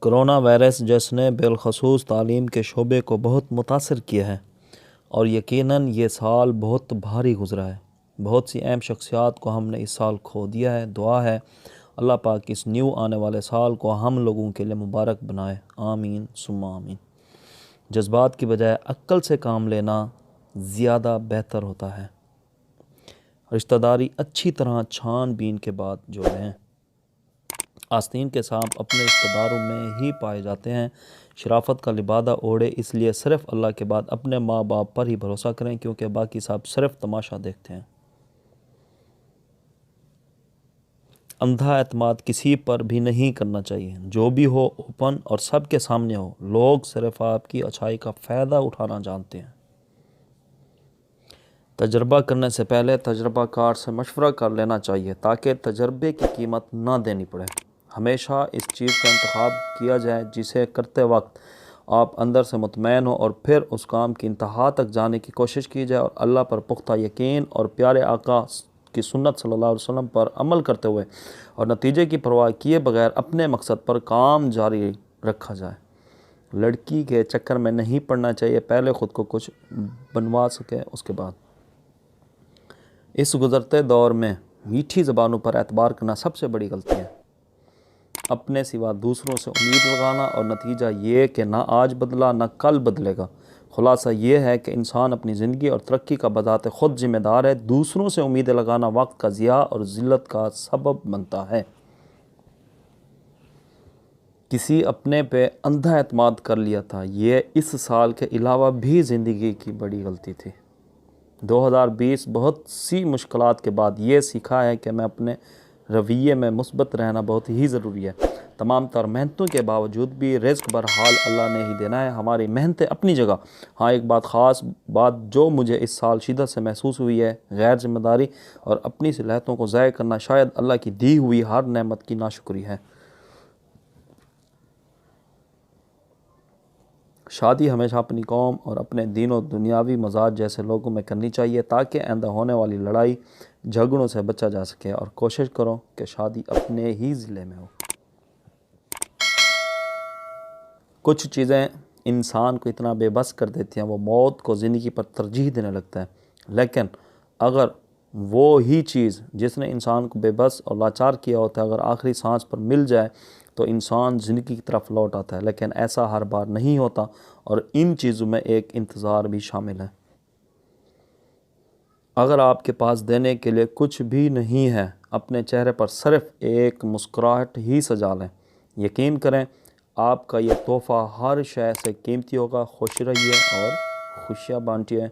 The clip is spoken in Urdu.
کرونا وائرس جس نے بالخصوص تعلیم کے شعبے کو بہت متاثر کیا ہے اور یقیناً یہ سال بہت بھاری گزرا ہے۔ بہت سی اہم شخصیات کو ہم نے اس سال کھو دیا ہے۔ دعا ہے اللہ پاک اس نیو آنے والے سال کو ہم لوگوں کے لیے مبارک بنائے، آمین ثم آمین۔ جذبات کی بجائے عقل سے کام لینا زیادہ بہتر ہوتا ہے۔ رشتہ داری اچھی طرح چھان بین کے بعد جوڑیں۔ آستین کے سانپ اپنے رشتہ داروں میں ہی پائے جاتے ہیں۔ شرافت کا لبادہ اوڑھے، اس لیے صرف اللہ کے بعد اپنے ماں باپ پر ہی بھروسہ کریں، کیونکہ باقی سب صرف تماشا دیکھتے ہیں۔ اندھا اعتماد کسی پر بھی نہیں کرنا چاہیے، جو بھی ہو اوپن اور سب کے سامنے ہو۔ لوگ صرف آپ کی اچھائی کا فائدہ اٹھانا جانتے ہیں۔ تجربہ کرنے سے پہلے تجربہ کار سے مشورہ کر لینا چاہیے تاکہ تجربے کی قیمت نہ دینی پڑے۔ ہمیشہ اس چیز کا انتخاب کیا جائے جسے کرتے وقت آپ اندر سے مطمئن ہوں، اور پھر اس کام کی انتہا تک جانے کی کوشش کی جائے، اور اللہ پر پختہ یقین اور پیارے آقا کی سنت صلی اللہ علیہ وسلم پر عمل کرتے ہوئے اور نتیجے کی پرواہ کیے بغیر اپنے مقصد پر کام جاری رکھا جائے۔ لڑکی کے چکر میں نہیں پڑنا چاہیے، پہلے خود کو کچھ بنوا سکے اس کے بعد۔ اس گزرتے دور میں میٹھی زبانوں پر اعتبار کرنا سب سے بڑی غلطی ہے۔ اپنے سوا دوسروں سے امید لگانا، اور نتیجہ یہ کہ نہ آج بدلا نہ کل بدلے گا۔ خلاصہ یہ ہے کہ انسان اپنی زندگی اور ترقی کا بذات خود ذمہ دار ہے۔ دوسروں سے امیدیں لگانا وقت کا ضیاع اور ذلت کا سبب بنتا ہے۔ کسی اپنے پہ اندھا اعتماد کر لیا تھا، یہ اس سال کے علاوہ بھی زندگی کی بڑی غلطی تھی۔ 2020 بہت سی مشکلات کے بعد یہ سیکھا ہے کہ میں اپنے رویے میں مثبت رہنا بہت ہی ضروری ہے۔ تمام تر محنتوں کے باوجود بھی رزق بہرحال اللہ نے ہی دینا ہے، ہماری محنتیں اپنی جگہ۔ ہاں، ایک خاص بات جو مجھے اس سال شدت سے محسوس ہوئی ہے، غیر ذمہ داری اور اپنی صلاحیتوں کو ضائع کرنا شاید اللہ کی دی ہوئی ہر نعمت کی ناشکری ہے۔ شادی ہمیشہ اپنی قوم اور اپنے دین و دنیاوی مزاج جیسے لوگوں میں کرنی چاہیے تاکہ آئندہ ہونے والی لڑائی جھگڑوں سے بچا جا سکے، اور کوشش کرو کہ شادی اپنے ہی ضلع میں ہو۔ کچھ چیزیں انسان کو اتنا بے بس کر دیتی ہیں، وہ موت کو زندگی پر ترجیح دینے لگتا ہے، لیکن اگر وہ ہی چیز جس نے انسان کو بے بس اور لاچار کیا ہوتا ہے اگر آخری سانس پر مل جائے تو انسان زندگی کی طرف لوٹ آتا ہے، لیکن ایسا ہر بار نہیں ہوتا، اور ان چیزوں میں ایک انتظار بھی شامل ہے۔ اگر آپ کے پاس دینے کے لیے کچھ بھی نہیں ہے، اپنے چہرے پر صرف ایک مسکراہٹ ہی سجا لیں۔ یقین کریں آپ کا یہ تحفہ ہر شے سے قیمتی ہوگا۔ خوش رہیے اور خوشیاں بانٹیے۔